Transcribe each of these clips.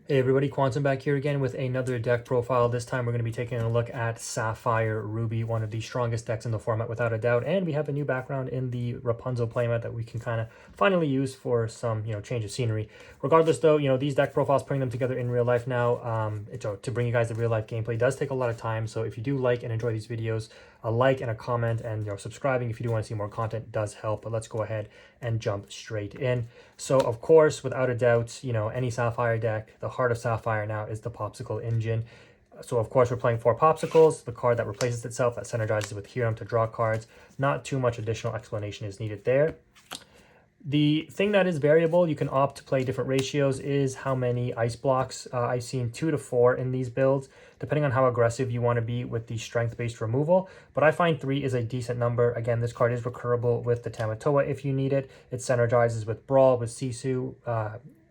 Hey everybody, Quantum back here again with another deck profile. This time we're going to be taking a look at Sapphire Ruby, one of the strongest decks in the format without a doubt. And we have a new background in the Rapunzel playmat that we can kind of finally use for some, change of scenery. Regardless though, these deck profiles, putting them together in real life now, to bring you guys the real life gameplay does take a lot of time. So if you do like and enjoy these videos, a like and a comment and subscribing if you do want to see more content does help. But let's go ahead and jump straight in. So of course, without a doubt, any Sapphire deck, the heart of Sapphire now is the Popsicle engine. So of course we're playing 4 Popsicles, the card that replaces itself, that synergizes with Hiram to draw cards. Not too much additional explanation is needed there. The thing that is variable, you can opt to play different ratios, is how many ice blocks. I've seen 2 to 4 in these builds, depending on how aggressive you want to be with the strength-based removal. But I find 3 is a decent number. Again, this card is recurable with the Tamatoa if you need it. It synergizes with Brawl, with Cesu,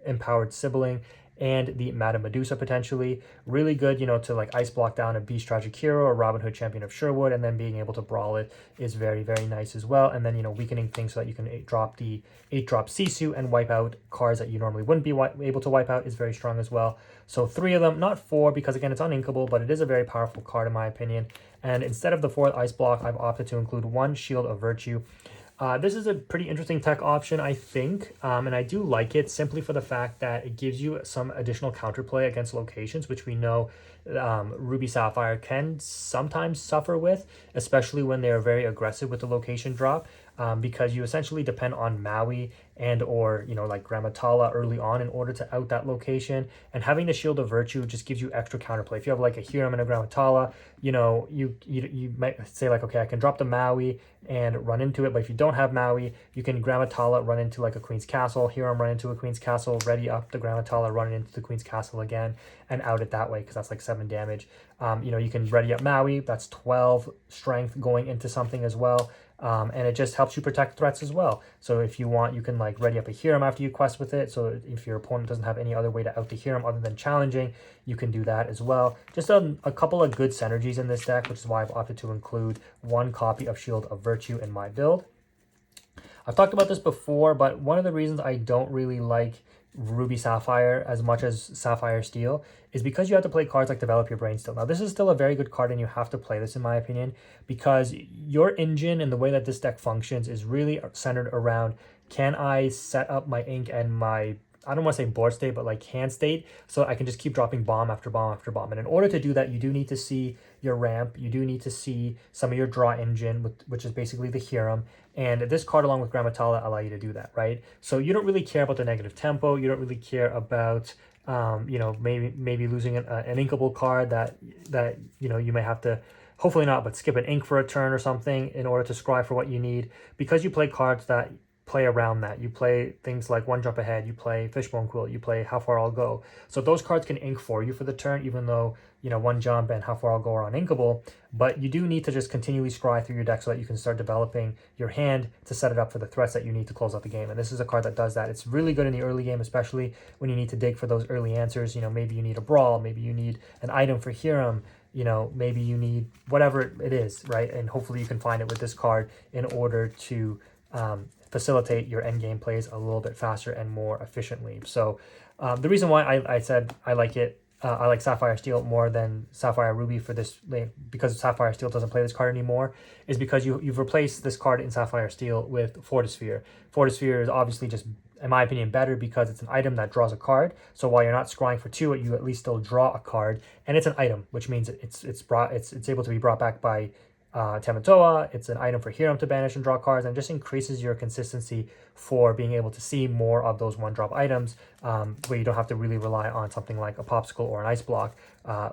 Empowered Sibling, and the Madame Medusa potentially. Really good, to like ice block down a Beast Tragic Hero or Robin Hood Champion of Sherwood, and then being able to brawl it is very, very nice as well. And then, weakening things so that you can 8-drop the 8-drop Cesu and wipe out cards that you normally wouldn't be able to wipe out is very strong as well. So 3 of them, not 4, because again, it's uninkable, but it is a very powerful card in my opinion. And instead of the 4th ice block, I've opted to include 1 Shield of Virtue. This is a pretty interesting tech option, I think, and I do like it simply for the fact that it gives you some additional counterplay against locations, which we know Ruby Sapphire can sometimes suffer with, especially when they are very aggressive with the location drop, because you essentially depend on Maui and or like Grammatala early on in order to out that location. And having the Shield of Virtue just gives you extra counterplay. If you have like a Hiram and a Grammatala, you might say like, okay, I can drop the Maui and run into it, but if you don't have Maui, you can Grammatala, run into like a Queen's Castle, Hiram, run into a Queen's Castle, ready up the Grammatala, run into the Queen's Castle again, and out it that way, because that's like 7 damage. You can ready up Maui, that's 12 strength going into something as well. And it just helps you protect threats as well. So if you want, you can like ready up a Hiram after you quest with it. So if your opponent doesn't have any other way to out the Hiram other than challenging, you can do that as well. Just a couple of good synergies in this deck, which is why I've opted to include 1 copy of Shield of Virtue in my build. I've talked about this before, but one of the reasons I don't really like Ruby Sapphire as much as Sapphire Steel is because you have to play cards like Develop Your Brain still. Now, this is still a very good card, and you have to play this, in my opinion, because your engine and the way that this deck functions is really centered around, can I set up my ink and my, I don't want to say board state, but like hand state, so I can just keep dropping bomb after bomb after bomb. And in order to do that, you do need to see your ramp. You do need to see some of your draw engine, which is basically the Hiram. And this card, along with Grammatala, allow you to do that, right? So you don't really care about the negative tempo. You don't really care about, maybe losing an inkable card that you may have to, hopefully not, but skip an ink for a turn or something in order to scry for what you need, because you play cards that play around that. You play things like 1 Jump Ahead, you play Fishbone Quill, you play How Far I'll Go. So those cards can ink for you for the turn, even though 1 Jump and How Far I'll Go are uninkable. But you do need to just continually scry through your deck so that you can start developing your hand to set it up for the threats that you need to close out the game. And this is a card that does that. It's really good in the early game, especially when you need to dig for those early answers. Maybe you need a Brawl, maybe you need an item for Hiram, maybe you need whatever it is, right? And hopefully you can find it with this card in order to facilitate your end game plays a little bit faster and more efficiently. So the reason why I said I like it, I like Sapphire Steel more than Sapphire Ruby for this, because Sapphire Steel doesn't play this card anymore, is because you've replaced this card in Sapphire Steel with Fortisphere. Fortisphere is obviously just, in my opinion, better because it's an item that draws a card. So while you're not scrying for 2, you at least still draw a card, and it's an item, which means it's able to be brought back by Tamatoa. It's an item for Hiram to banish and draw cards, and just increases your consistency for being able to see more of those 1-drop items, where you don't have to really rely on something like a Popsicle or an Ice Block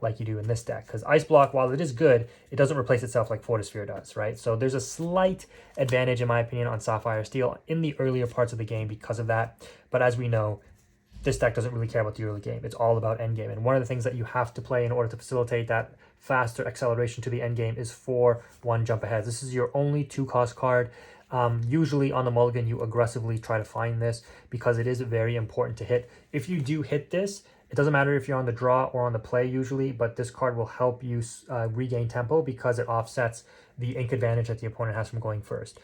like you do in this deck. Because Ice Block, while it is good, it doesn't replace itself like Fortisphere does, right? So there's a slight advantage, in my opinion, on Sapphire Steel in the earlier parts of the game because of that. But as we know, this deck doesn't really care about the early game. It's all about end game. And one of the things that you have to play in order to facilitate that faster acceleration to the end game is 4 1 Jump Ahead. This is your only 2-cost card. Usually on the mulligan, you aggressively try to find this because it is very important to hit. If you do hit this, it doesn't matter if you're on the draw or on the play usually, but this card will help you regain tempo because it offsets the ink advantage that the opponent has from going first.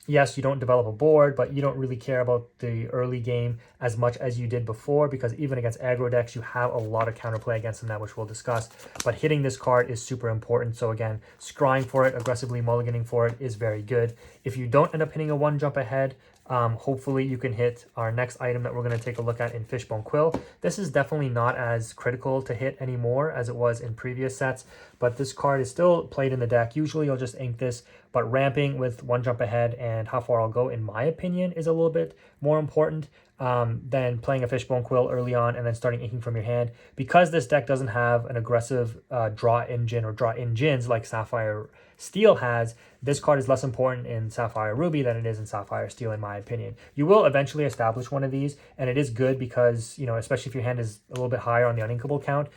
Yes, you don't develop a board, but you don't really care about the early game as much as you did before, because even against aggro decks, you have a lot of counterplay against them now, which we'll discuss. But hitting this card is super important. So again, scrying for it, aggressively mulliganing for it is very good. If you don't end up hitting a 1 jump ahead, hopefully you can hit our next item that we're going to take a look at in Fishbone Quill. This is definitely not as critical to hit anymore as it was in previous sets, but this card is still played in the deck. Usually you'll just ink this, but ramping with 1 jump ahead and how far I'll go, in my opinion, is a little bit more important than playing a Fishbone Quill early on and then starting inking from your hand. Because this deck doesn't have an aggressive draw engine or draw engines like Sapphire Steel has, this card is less important in Sapphire Ruby than it is in Sapphire Steel, in my opinion. You will eventually establish one of these, and it is good because, you know, especially if your hand is a little bit higher on the uninkable count,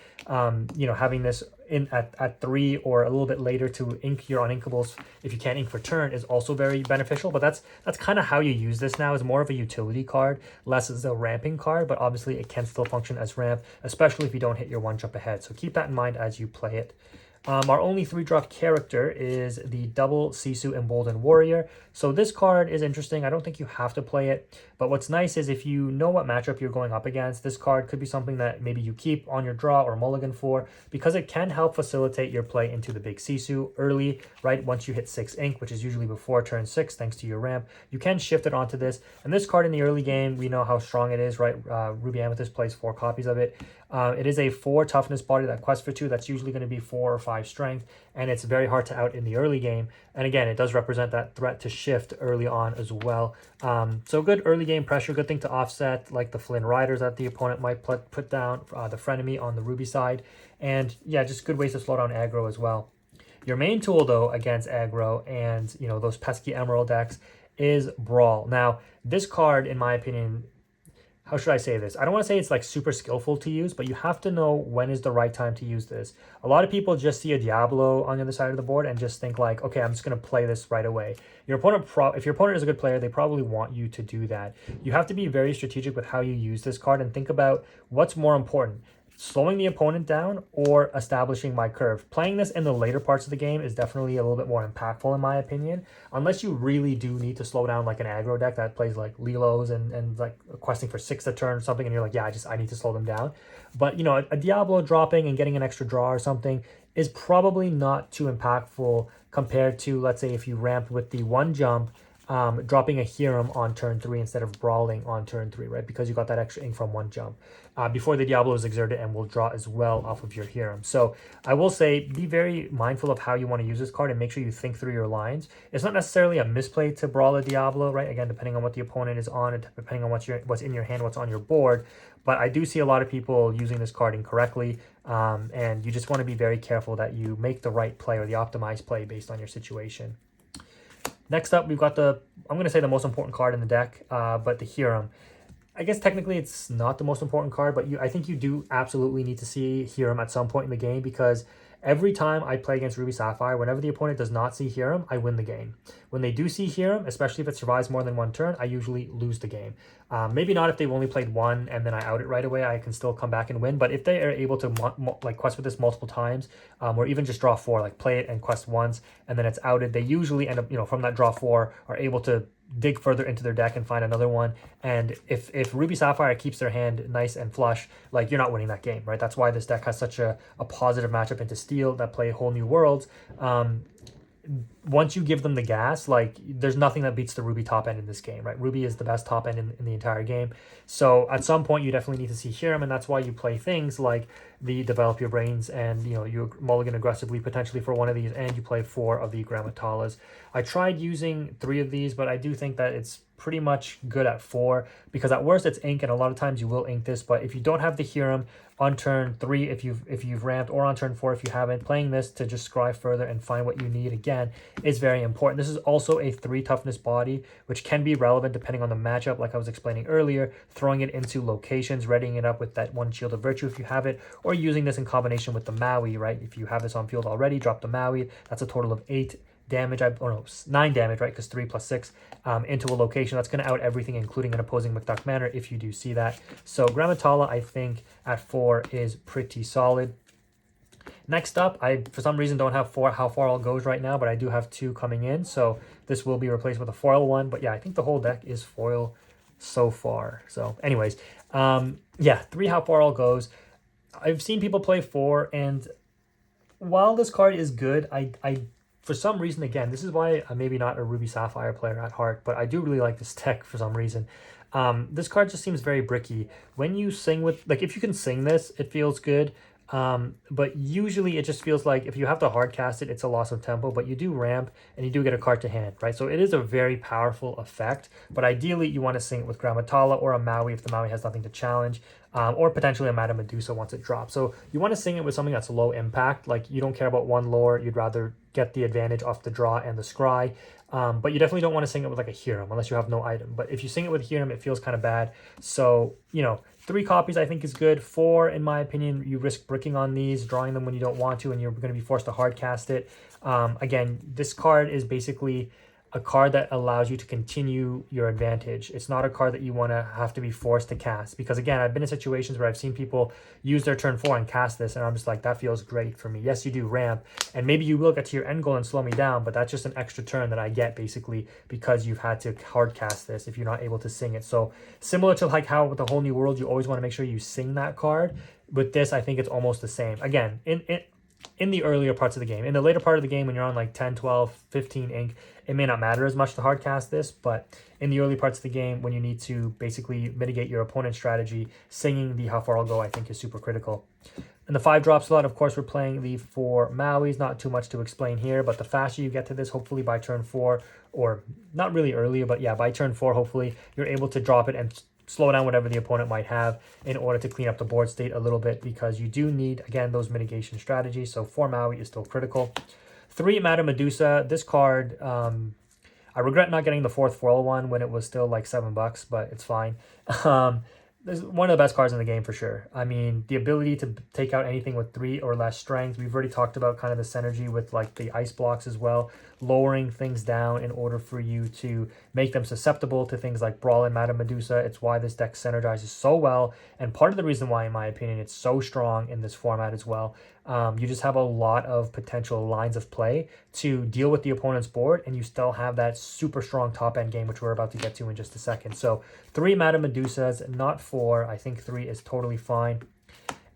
you know, having this in at 3 or a little bit later to ink your uninkables if you can't ink for turn is also very beneficial. But that's kind of how you use this now, is more of a utility card, less as a ramping card, but obviously it can still function as ramp, especially if you don't hit your 1 jump ahead. So keep that in mind as you play it. Our only 3-drop character is the double Cesu Emboldened Warrior. So this card is interesting. I don't think you have to play it, but what's nice is if you know what matchup you're going up against, this card could be something that maybe you keep on your draw or mulligan for, because it can help facilitate your play into the big Cesu early, right? Once you hit 6 ink, which is usually before turn 6, thanks to your ramp, you can shift it onto this. And this card in the early game, we know how strong it is, right? Ruby Amethyst plays 4 copies of it. It is a 4 toughness body that quests for 2. That's usually going to be 4 or 5 strength, and it's very hard to out in the early game. And again, it does represent that threat to shift early on as well. So good early game pressure, good thing to offset like the Flynn Riders that the opponent might put down, the frenemy on the Ruby side. And yeah, just good ways to slow down aggro as well. Your main tool though against aggro and, you know, those pesky Emerald decks is Brawl. Now, this card, in my opinion, how should I say this? I don't want to say it's like super skillful to use, but you have to know when is the right time to use this. A lot of people just see a Diablo on the other side of the board and just think like, okay, I'm just going to play this right away. Your opponent, if your opponent is a good player, they probably want you to do that. You have to be very strategic with how you use this card and think about what's more important: slowing the opponent down or establishing my curve. Playing this in the later parts of the game is definitely a little bit more impactful in my opinion, unless you really do need to slow down like an aggro deck that plays like Lilos and like questing for 6 a turn or something, and you're like, yeah, I need to slow them down. But you know, a Diablo dropping and getting an extra draw or something is probably not too impactful compared to, let's say, if you ramp with the 1 jump, dropping a Hiram on turn 3 instead of brawling on turn 3, right? Because you got that extra ink from 1 jump before the Diablo is exerted and will draw as well off of your Hiram. So I will say, be very mindful of how you want to use this card and make sure you think through your lines. It's not necessarily a misplay to brawl a Diablo, right? Again, depending on what the opponent is on and depending on what's in your hand, what's on your board. But I do see a lot of people using this card incorrectly, and you just want to be very careful that you make the right play or the optimized play based on your situation. Next up, we've got I'm going to say the most important card in the deck, but the Hiram. I guess technically it's not the most important card, but I think you do absolutely need to see Hiram at some point in the game, because every time I play against Ruby Sapphire, whenever the opponent does not see Hiram, I win the game. When they do see Hiram, especially if it survives more than 1 turn, I usually lose the game. Maybe not if they've only played 1 and then I out it right away, I can still come back and win. But if they are able to like quest with this multiple times, or even just draw 4, like play it and quest once and then it's outed, they usually end up, you know, from that draw 4 are able to dig further into their deck and find another one. And if Ruby Sapphire keeps their hand nice and flush, like, you're not winning that game, right? That's why this deck has such a positive matchup into Steel that play whole new worlds. Once you give them the gas, like, there's nothing that beats the Ruby top end in this game, right? Ruby is the best top end in the entire game. So at some point you definitely need to see Hiram, and that's why you play things like the Develop Your Brains, and you know, you mulligan aggressively potentially for 1 of these, and you play 4 of the Grammatalas. I tried using 3 of these, but I do think that it's pretty much good at 4, because at worst it's ink, and a lot of times you will ink this. But if you don't have the Hiram on turn 3, if you've ramped, or on turn 4 if you haven't, playing this to just scry further and find what you need again is very important. This is also a 3 toughness body, which can be relevant depending on the matchup, like I was explaining earlier, throwing it into locations, readying it up with that 1 Shield of Virtue if you have it, or using this in combination with the Maui, right? If you have this on field already, drop the Maui. That's a total of 8 damage, or no, 9 damage, right? Because 3 plus 6 into a location. That's going to out everything, including an opposing McDuck Manor, if you do see that. So Grammatala, I think, at 4 is pretty solid. Next up, I for some reason don't have how far all goes right now, but I do have 2 coming in, so this will be replaced with a foil one. But yeah, I think the whole deck is foil so far. So anyways, yeah, 3 how far all goes. I've seen people play 4, and while this card is good, I for some reason, again, this is why I'm maybe not a Ruby Sapphire player at heart, but I do really like this deck for some reason. This card just seems very bricky. When you sing with, like, if you can sing this, it feels good. But usually it just feels like if you have to hard cast it, it's a loss of tempo, but you do ramp and you do get a card to hand, right? So it is a very powerful effect, but ideally you want to sing it with Grammatala or a Maui if the Maui has nothing to challenge, or potentially a Madame Medusa once it drops. So you want to sing it with something that's low impact, like you don't care about one lore, you'd rather get the advantage off the draw and the scry. But you definitely don't want to sing it with like a Hiram unless you have no item. But if you sing it with Hiram, it feels kind of bad. So, 3 copies I think is good. 4, in my opinion, you risk bricking on these, drawing them when you don't want to, and you're going to be forced to hard cast it. Again, this card is basically a card that allows you to continue your advantage. It's not a card that you want to have to be forced to cast, because again, I've been in situations where I've seen people use their turn 4 and cast this, and I'm just like, that feels great for me. Yes, you do ramp, and maybe you will get to your end goal and slow me down, but that's just an extra turn that I get basically because you've had to hard cast this if you're not able to sing it. So similar to like how with the whole new world, you always want to make sure you sing that card. With this, I think it's almost the same. Again, in the earlier parts of the game. In the later part of the game, when you're on like 10, 12, 15 ink, it may not matter as much to hard cast this, but in the early parts of the game, when you need to basically mitigate your opponent's strategy, singing the how far I'll go, I think, is super critical. In the 5-drop slot, of course, we're playing the 4 Mauis. Not too much to explain here, but the faster you get to this, hopefully by turn 4, or not really earlier, but yeah, by turn 4, hopefully you're able to drop it and slow down whatever the opponent might have in order to clean up the board state a little bit, because you do need, again, those mitigation strategies. So 4 Maui is still critical. 3 Madame Medusa. This card, I regret not getting the 4th foil one when it was still like $7, but it's fine. This is one of the best cards in the game for sure. I mean, the ability to take out anything with 3 or less strength. We've already talked about kind of the synergy with like the ice blocks as well, lowering things down in order for you to make them susceptible to things like Brawl and Madame Medusa. It's why this deck synergizes so well, and part of the reason why, in my opinion, it's so strong in this format as well. You just have a lot of potential lines of play to deal with the opponent's board, and you still have that super strong top end game, which we're about to get to in just a second. So 3 Madame Medusas, not 4. I think 3 is totally fine.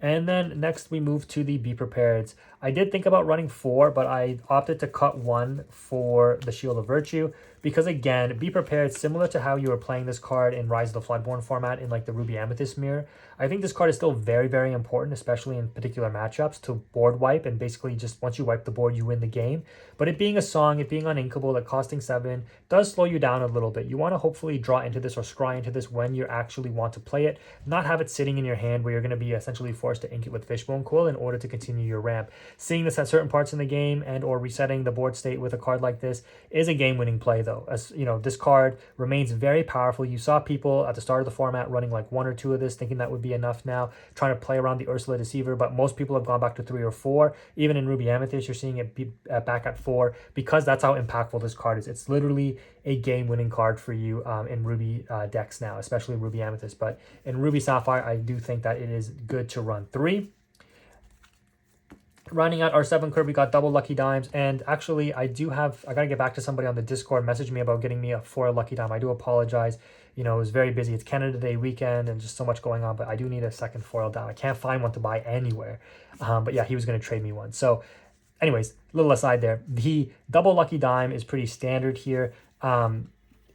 And then next we move to the Be Prepared's. I did think about running 4, but I opted to cut 1 for the Shield of Virtue, because again, Be Prepared, similar to how you were playing this card in Rise of the Floodborn format in like the Ruby Amethyst mirror, I think this card is still very, very important, especially in particular matchups, to board wipe, and basically just once you wipe the board, you win the game. But it being a song, it being uninkable, it costing 7, does slow you down a little bit. You want to hopefully draw into this or scry into this when you actually want to play it, not have it sitting in your hand where you're going to be essentially forced to ink it with Fishbone Quill in order to continue your ramp. Seeing this at certain parts in the game and or resetting the board state with a card like this is a game-winning play though. As you know, this card remains very powerful. You saw people at the start of the format running like 1 or 2 of this, thinking that would be enough now, trying to play around the Ursula Deceiver, but most people have gone back to 3 or 4. Even in Ruby Amethyst, you're seeing it be back at 4, because that's how impactful this card is. It's literally a game-winning card for you in Ruby decks now, especially Ruby Amethyst. But in Ruby Sapphire, I do think that it is good to run 3. Rounding out our 7 curve, we got double lucky dimes, and actually I gotta get back to somebody on the Discord messaged me about getting me a foil lucky dime. I do apologize, it was very busy. It's Canada Day weekend and just so much going on, but I do need a second foil dime. I can't find one to buy anywhere, but yeah, he was gonna trade me one. So anyways, little aside there, the double lucky dime is pretty standard here.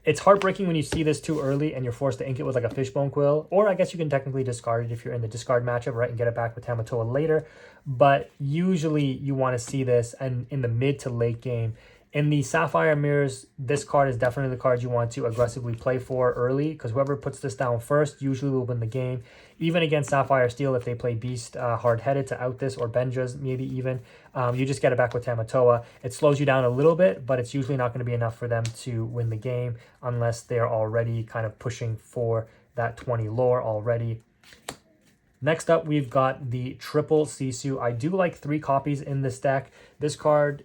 It's heartbreaking when you see this too early and you're forced to ink it with like a Fishbone Quill, or I guess you can technically discard it if you're in the discard matchup, right, and get it back with Tamatoa later. But usually you want to see this and in the mid to late game. In the Sapphire mirrors, this card is definitely the card you want to aggressively play for early, because whoever puts this down first usually will win the game. Even against Sapphire Steel, if they play Beast hard-headed to out this, or Benja's maybe even, you just get it back with Tamatoa. It slows you down a little bit, but it's usually not going to be enough for them to win the game unless they're already kind of pushing for that 20 lore already. Next up, we've got the triple Cesu. I do like 3 copies in this deck. This card,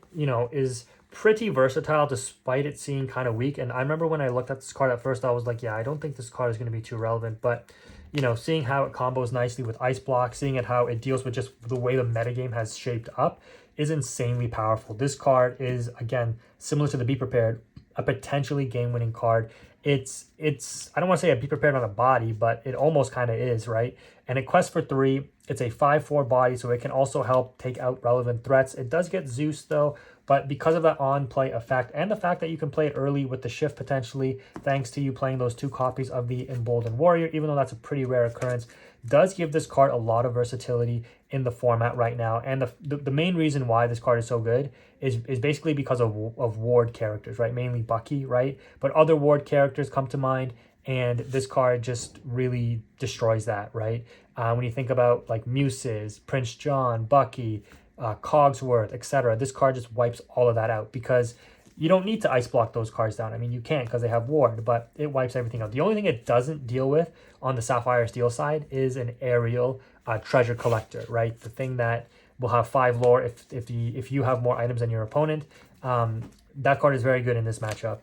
is pretty versatile despite it seeming kind of weak. And I remember when I looked at this card at first, I was like, yeah, I don't think this card is going to be too relevant. But, you know, seeing how it combos nicely with Ice Block, seeing it how it deals with just the way the metagame has shaped up is insanely powerful. This card is, again, similar to the Be Prepared, a potentially game-winning card. It's I don't want to say a Be Prepared on a body, but it almost kind of is, right? And it quests for 3. It's a 5/4 body, so it can also help take out relevant threats. It does get Zeus, though, but because of that on-play effect and the fact that you can play it early with the shift potentially, thanks to you playing those 2 copies of the Emboldened Warrior, even though that's a pretty rare occurrence, does give this card a lot of versatility in the format right now. And the main reason why this card is so good is basically because of ward characters, right? Mainly Bucky, right? But other ward characters come to mind, and this card just really destroys that, right? When you think about like Muses, Prince John, Bucky, Cogsworth, etc., this card just wipes all of that out because you don't need to ice block those cards down. I mean, you can't because they have ward, but it wipes everything out. The only thing it doesn't deal with on the Sapphire Steel side is an aerial treasure collector, right? The thing that will have 5 lore if you have more items than your opponent. That card is very good in this matchup.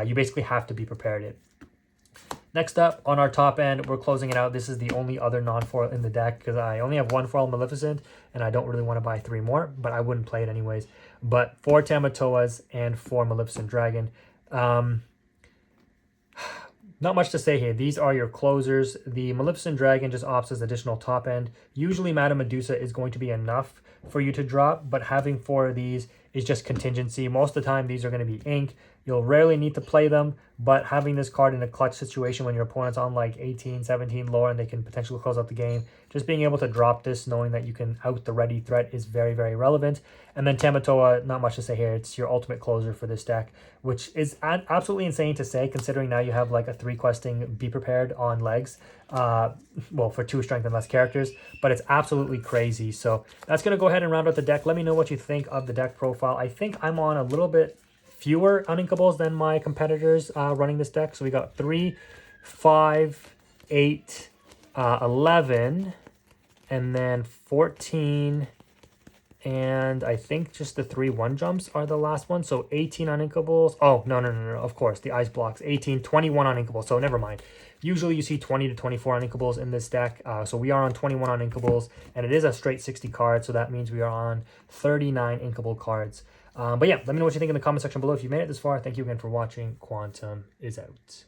You basically have to be prepared it. Next up, on our top end, we're closing it out. This is the only other non-foil in the deck because I only have 1 foil Maleficent, and I don't really want to buy 3 more, but I wouldn't play it anyways. But 4 Tamatoas and 4 Maleficent Dragon. Not much to say here. These are your closers. The Maleficent Dragon just opts as additional top end. Usually Madame Medusa is going to be enough for you to drop, but having 4 of these is just contingency. Most of the time, these are going to be ink. You'll rarely need to play them, but having this card in a clutch situation when your opponent's on like 18, 17 lore and they can potentially close out the game, just being able to drop this knowing that you can out the ready threat is very, very relevant. And then Tamatoa, not much to say here. It's your ultimate closer for this deck, which is absolutely insane to say considering now you have like a 3 questing Be Prepared on legs. Well, for 2 strength and less characters, but it's absolutely crazy. So that's going to go ahead and round out the deck. Let me know what you think of the deck profile. I think I'm on a little bit fewer uninkables than my competitors running this deck. So we got 3, 5, 8, 11, and then 14, and I think just the 3 1-jumps are the last one. So 18 uninkables. Oh, no, of course, the ice blocks. 18, 21 uninkables, so never mind. Usually you see 20 to 24 uninkables in this deck. So we are on 21 uninkables, and it is a straight 60 card, so that means we are on 39 inkable cards. But yeah, let me know what you think in the comment section below. If you made it this far, thank you again for watching. Quantum is out.